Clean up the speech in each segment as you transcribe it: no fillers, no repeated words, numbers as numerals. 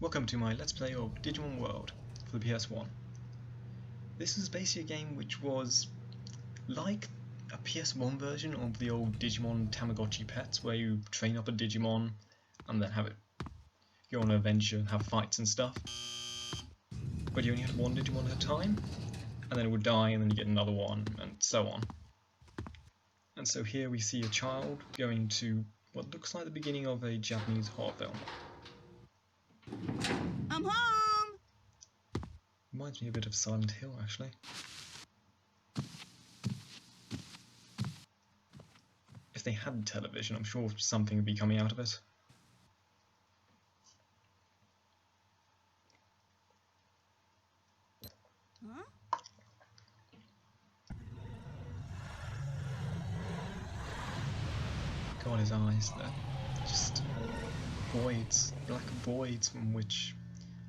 Welcome to my Let's Play of Digimon World for the PS1. This is basically a game which was like a PS1 version of the old Digimon Tamagotchi pets, where you train up a Digimon and then have it go on an adventure and have fights and stuff. But you only had one Digimon at a time, and then it would die and then you get another one, and so on. And so here we see a child going to what looks like the beginning of a Japanese horror film. I'm home! Reminds me a bit of Silent Hill, actually. If they had television, I'm sure something would be coming out of it. Huh? God, his eyes, they're just voids, black voids from which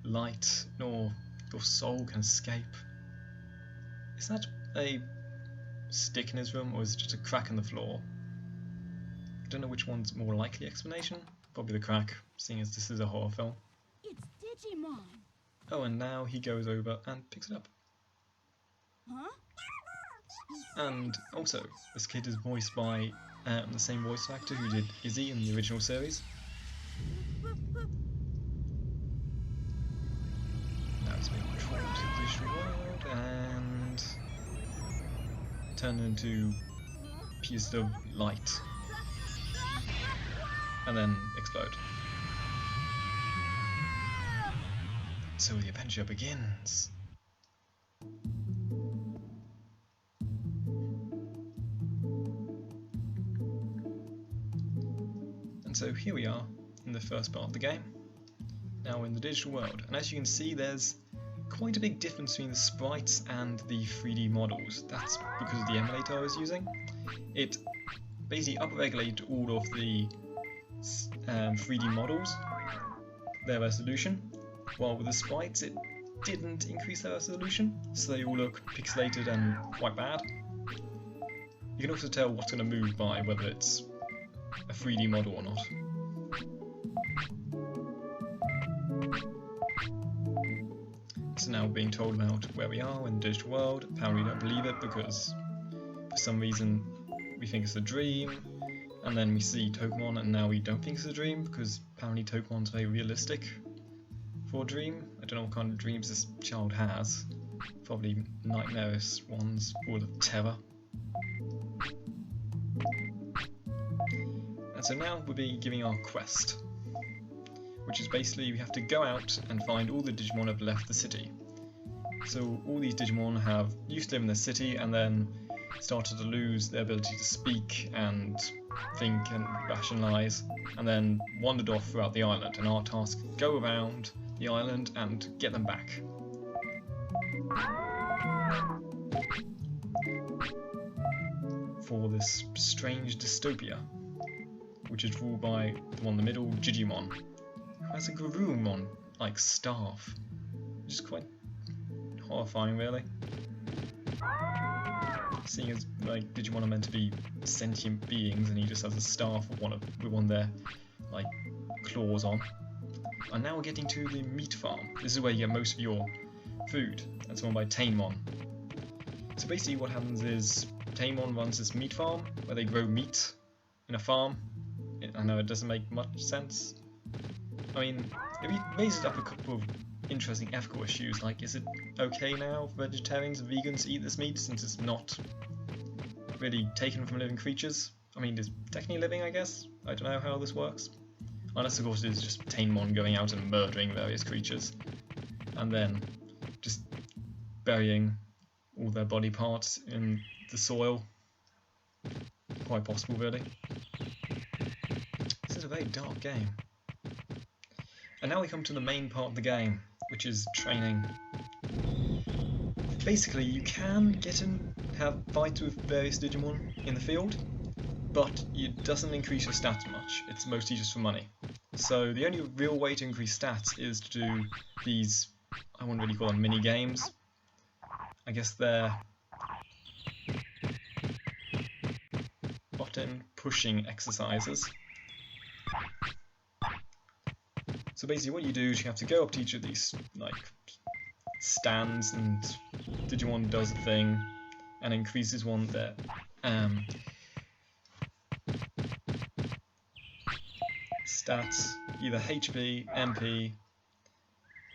light nor your soul can escape. Is that a stick in his room, or is it just a crack in the floor? I don't know which one's more likely explanation. Probably the crack, seeing as this is a horror film. It's Digimon! Oh, and now he goes over and picks it up. Huh? And also, this kid is voiced by the same voice actor who did Izzy in the original series. Now it's being controlled to the digital world and turned into pieces of light and then explode. So the adventure begins. And so here we are in the first part of the game, now in the digital world, and as you can see there's quite a big difference between the sprites and the 3D models. That's because of the emulator I was using. It basically upregulated all of the 3D models, their resolution, while with the sprites it didn't increase their resolution, so they all look pixelated and quite bad. You can also tell what's going to move by whether it's a 3D model or not. So now we're being told about where we are in the digital world. Apparently we don't believe it because for some reason we think it's a dream, and then we see Tokumon and now we don't think it's a dream because apparently Tokumon's very realistic for a dream. I don't know what kind of dreams this child has. Probably nightmarish ones full of terror. And so now we'll be giving our quest, which is basically we have to go out and find all the Digimon that have left the city. So all these Digimon have used to live in the city and then started to lose their ability to speak and think and rationalise, and then wandered off throughout the island, and our task is to go around the island and get them back. For this strange dystopia, which is ruled by the one in the middle, Digimon, who has a Garurumon like staff, which is quite horrifying, really. Seeing as like Digimon are meant to be sentient beings, and he just has a staff with one of their like claws on. And now we're getting to the meat farm. This is where you get most of your food. That's run by Taimon. So basically, what happens is Taimon runs this meat farm where they grow meat in a farm. I know it doesn't make much sense. I mean, it raises up a couple of interesting ethical issues, like is it okay now for vegetarians and vegans to eat this meat since it's not really taken from living creatures? I mean, it's technically living, I guess. I don't know how this works. Unless, of course, it is just Taimon going out and murdering various creatures and then just burying all their body parts in the soil. Quite possible, really. This is a very dark game. And now we come to the main part of the game, which is training. Basically, you can get and have fights with various Digimon in the field, but it doesn't increase your stats much. It's mostly just for money. So the only real way to increase stats is to do these, I wouldn't really call them mini games. I guess they're button pushing exercises. So basically what you do is you have to go up to each of these like stands, and Digimon does a thing and increases one their stats, either HP, MP,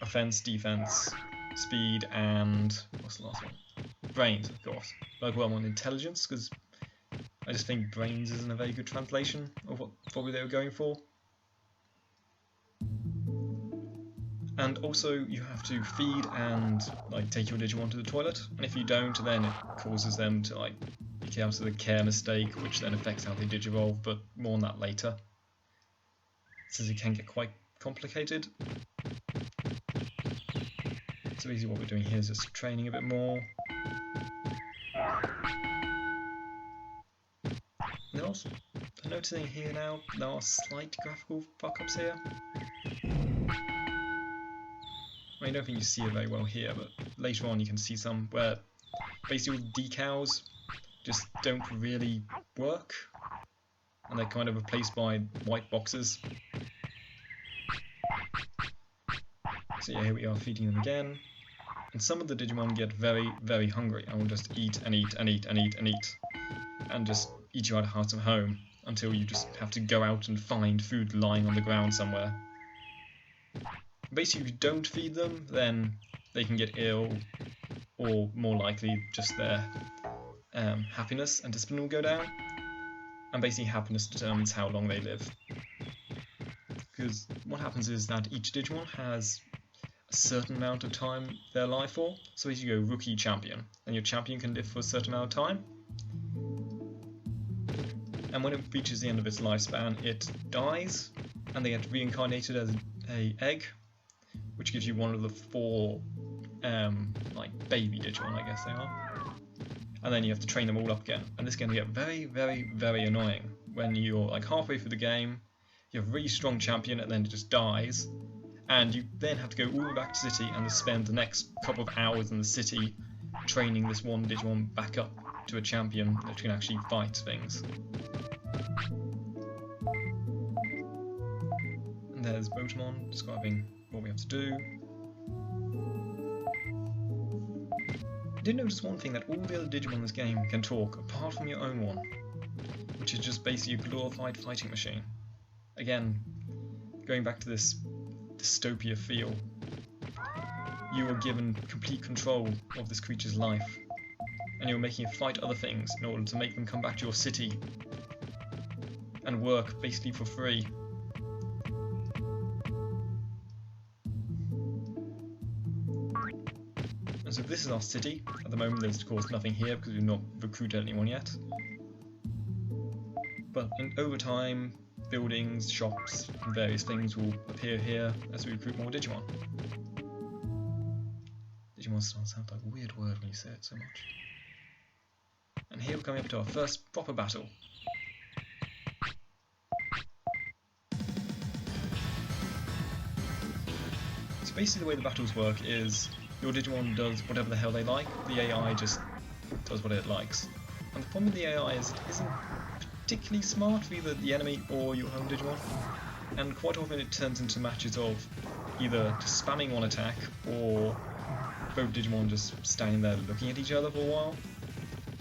offense, defense, speed, and what's the last one? Brains, of course. Like well, I want intelligence, because I just think brains isn't a very good translation of what probably they were going for. And also you have to feed and like take your Digimon to the toilet, and if you don't, then it causes them to like be out of the care mistake, which then affects how they digivolve, but more on that later, since it can get quite complicated. So basically what we're doing here is just training a bit more. And also, I'm noticing here now there are slight graphical fuck-ups here. I mean, I don't think you see it very well here, but later on you can see some where basically all the decals just don't really work, and they're kind of replaced by white boxes. So yeah, here we are feeding them again. And some of the Digimon get very, very hungry and will just eat and eat and eat and eat and eat. And just eat you out of heart and home until you just have to go out and find food lying on the ground somewhere. Basically, if you don't feed them, then they can get ill, or more likely just their happiness and discipline will go down. And basically happiness determines how long they live. Because what happens is that each Digimon has a certain amount of time they're alive for. So as you go rookie champion, and your champion can live for a certain amount of time. And when it reaches the end of its lifespan, it dies, and they get reincarnated as an egg, which gives you one of the 4 like baby Digimon, I guess they are. And then you have to train them all up again. And this can get very, very, very annoying when you're like halfway through the game, you have a really strong champion, and then it just dies. And you then have to go all the way back to the city and just spend the next couple of hours in the city training this one Digimon back up to a champion that can actually fight things. And there's Botamon describing what we have to do. I did notice one thing, that all the other Digimon in this game can talk, apart from your own one, which is just basically a glorified fighting machine. Again, going back to this dystopia feel, you are given complete control of this creature's life, and you're making it fight other things in order to make them come back to your city and work basically for free. And so this is our city. At the moment there's of course nothing here because we've not recruited anyone yet. But over time, buildings, shops, and various things will appear here as we recruit more Digimon. Digimon sounds like a weird word when you say it so much. And here we're coming up to our first proper battle. So basically the way the battles work is your Digimon does whatever the hell they like, the AI just does what it likes. And the problem with the AI is it isn't particularly smart for either the enemy or your own Digimon, and quite often it turns into matches of either just spamming one attack or both Digimon just standing there looking at each other for a while.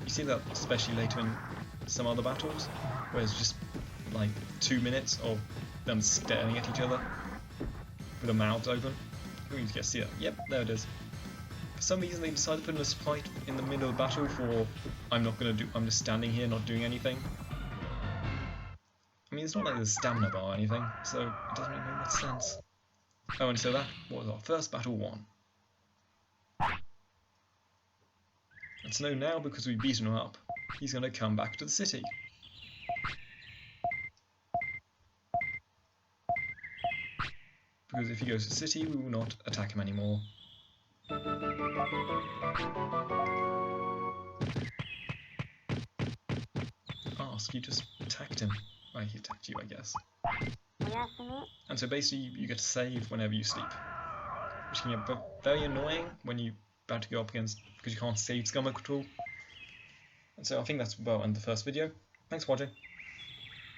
You see that especially later in some other battles, where it's just like 2 minutes of them staring at each other with their mouths open. You can see it. Yep, there it is. For some reason they decided to put in a sprite in the middle of the battle for I'm just standing here not doing anything. I mean, it's not like there's a stamina bar or anything, so it doesn't really make much sense. Oh, and so that was our first battle won. And so now, because we've beaten him up, he's going to come back to the city. Because if he goes to the city, we will not attack him anymore. Ask, you just attacked him. Well, he attacked you, I guess. And so basically you get to save whenever you sleep, which can get very annoying when you're about to go up against, because you can't save Scum at all. And so I think that's about end the first video. Thanks for watching.